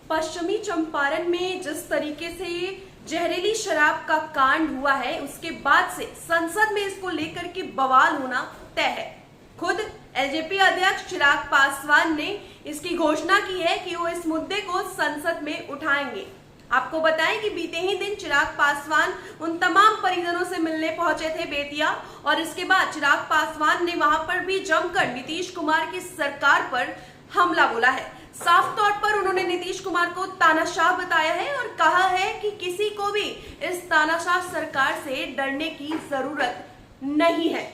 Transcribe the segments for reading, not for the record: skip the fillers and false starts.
पश्चिमी चंपारण में जिस तरीके से जहरीली शराब का कांड हुआ है, उसके बाद से संसद में इसको लेकर के बवाल होना तय है। खुद एलजेपी अध्यक्ष चिराग पासवान ने इसकी घोषणा की है कि वो इस मुद्दे को संसद में उठाएंगे। आपको बताएं कि बीते ही दिन चिराग पासवान उन तमाम परिजनों से मिलने पहुंचे थे बेतिया, और इसके बाद चिराग पासवान ने वहां पर भी जमकर नीतीश कुमार की सरकार पर हमला बोला है। साफ तौर पर उन्होंने नीतीश कुमार को तानाशाह बताया है और कहा है कि किसी को भी इस तानाशाह सरकार से डरने की जरूरत नहीं है।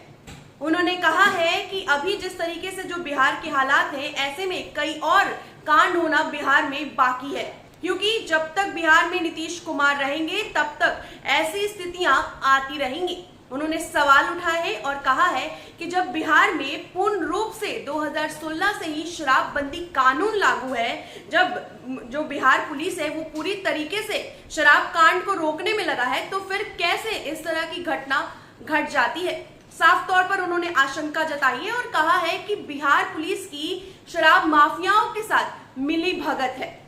उन्होंने कहा है कि अभी जिस तरीके से जो बिहार के हालात हैं, ऐसे में कई और कांड होना बिहार में बाकी है, क्योंकि जब तक बिहार में नीतीश कुमार रहेंगे तब तक ऐसी स्थितियां आती रहेंगी। उन्होंने सवाल उठाए हैं और कहा है कि जब बिहार में पूर्ण रूप से 2016 से ही शराबबंदी कानून लागू है, जब जो बिहार पुलिस है वो पूरी तरीके से शराब कांड को रोकने में लगा है, तो फिर कैसे इस तरह की घटना घट जाती है। साफ तौर पर उन्होंने आशंका जताई है और कहा है कि बिहार पुलिस की शराब माफियाओं के साथ मिली भगत है।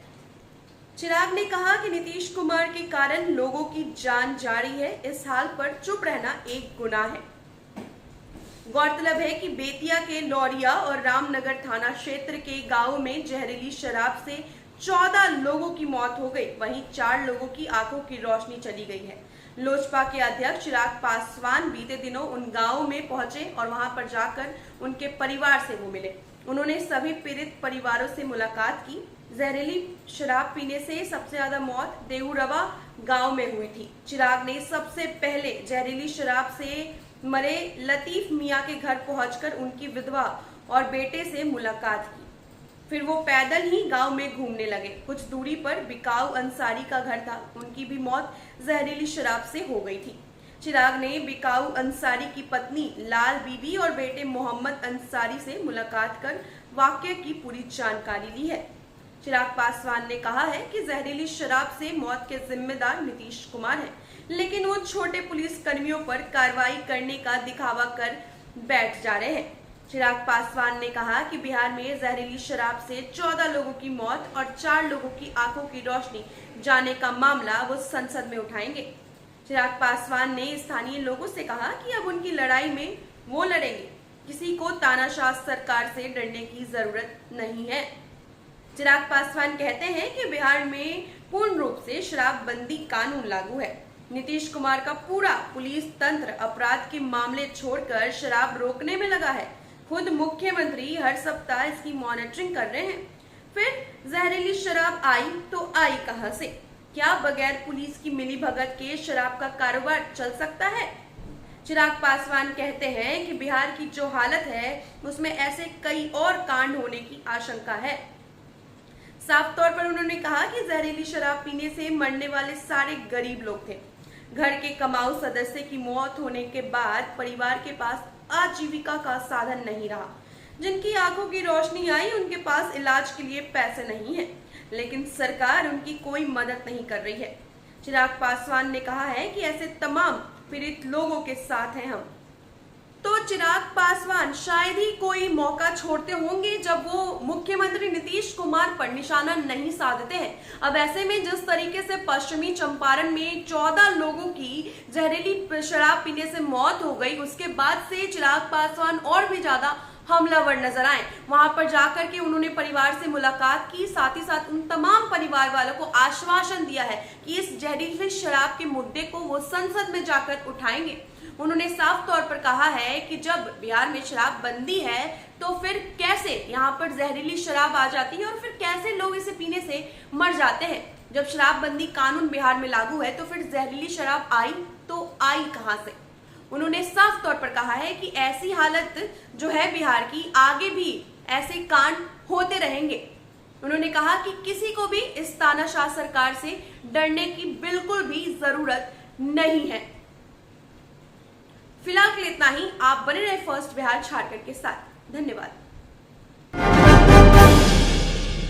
चिराग ने कहा कि नीतीश कुमार के कारण लोगों की जान जा रही है, इस हाल पर चुप रहना एक गुनाह है। गौरतलब है कि बेतिया के लौरिया और रामनगर थाना क्षेत्र के गांव में जहरीली शराब से 14 लोगों की मौत हो गई, वहीं 4 लोगों की आंखों की रोशनी चली गई है। लोजपा के अध्यक्ष चिराग पासवान बीते दिनों उन गांवों में पहुंचे और वहां पर जाकर उनके परिवार से वो मिले। उन्होंने सभी पीड़ित परिवारों से मुलाकात की। जहरीली शराब पीने से सबसे ज्यादा मौत देऊरवा गांव में हुई थी। चिराग ने सबसे पहले जहरीली शराब से मरे लतीफ मियां के घर पहुंचकर उनकी विधवा और बेटे से मुलाकात की। फिर वो पैदल ही गांव में घूमने लगे। कुछ दूरी पर बिकाऊ अंसारी का घर था, उनकी भी मौत जहरीली शराब से हो गई थी। चिराग ने बिकाऊ अंसारी की पत्नी लाल बीबी और बेटे मोहम्मद अंसारी से मुलाकात कर वाकये की पूरी जानकारी ली है। चिराग पासवान ने कहा है कि जहरीली शराब से मौत के जिम्मेदार नीतीश कुमार हैं, लेकिन वो छोटे पुलिस कर्मियों पर कार्रवाई करने का दिखावा कर बैठ जा रहे हैं। चिराग पासवान ने कहा कि बिहार में जहरीली शराब से 14 लोगों की मौत और 4 लोगों की आंखों की रोशनी जाने का मामला वो संसद में उठाएंगे। चिराग पासवान ने स्थानीय लोगों से कहा कि अब उनकी लड़ाई में वो लड़ेंगे, किसी को तानाशाह सरकार से डरने की जरूरत नहीं है। चिराग पासवान कहते हैं कि बिहार में पूर्ण रूप से शराबबंदी कानून लागू है। नीतीश कुमार का पूरा पुलिस तंत्र अपराध के मामले छोड़कर शराब रोकने में लगा है। खुद मुख्यमंत्री हर सप्ताह इसकी मॉनिटरिंग कर रहे हैं। फिर जहरीली शराब आई तो आई कहां से? क्या बगैर पुलिस की मिलीभगत के शराब का कारोबार चल सकता है? चिराग पासवान कहते हैं कि बिहार की जो हालत है उसमें ऐसे कई और कांड होने की आशंका है। साफ तौर पर उन्होंने कहा कि जहरीली शराब पीने से मरने वाले सारे गरीब लोग थे। घर के कमाऊ सदस्य की मौत होने के बाद परिवार के पास आजीविका का साधन नहीं रहा। जिनकी आंखों की रोशनी आई उनके पास इलाज के लिए पैसे नहीं है, लेकिन सरकार उनकी कोई मदद नहीं कर रही है। चिराग पासवान ने कहा है कि ऐसे तमाम पीड़ित लोगों के साथ हैं हम। तो चिराग पासवान शायद ही कोई मौका छोड़ते होंगे जब वो मुख्यमंत्री नीतीश कुमार पर निशाना नहीं साधते हैं। अब ऐसे में जिस तरीके से पश्चिमी चंपारण में 14 लोगों की जहरीली शराब पीने से मौत हो गई, उसके बाद से चिराग पासवान और भी ज्यादा हमलावर नजर आए। वहां पर जाकर के उन्होंने परिवार से मुलाकात की, साथ ही साथ उन तमाम परिवार वालों को आश्वासन दिया है कि इस जहरीली शराब के मुद्दे को वो संसद में जाकर उठाएंगे। उन्होंने साफ तौर पर कहा है कि जब बिहार में शराब बंदी है तो फिर कैसे यहाँ पर जहरीली शराब आ जाती है और फिर कैसे लोग इसे पीने से मर जाते हैं। जब शराबबंदी कानून बिहार में लागू है तो फिर जहरीली शराब आई तो आई कहां से? उन्होंने साफ तौर पर कहा है कि ऐसी हालत जो है बिहार की, आगे भी ऐसे कांड होते रहेंगे। उन्होंने कहा कि किसी को भी इस तानाशाह सरकार से डरने की बिल्कुल भी जरूरत नहीं है। फिलहाल के लिए इतना ही। आप बने रहे फर्स्ट बिहार झारखंड के साथ। धन्यवाद।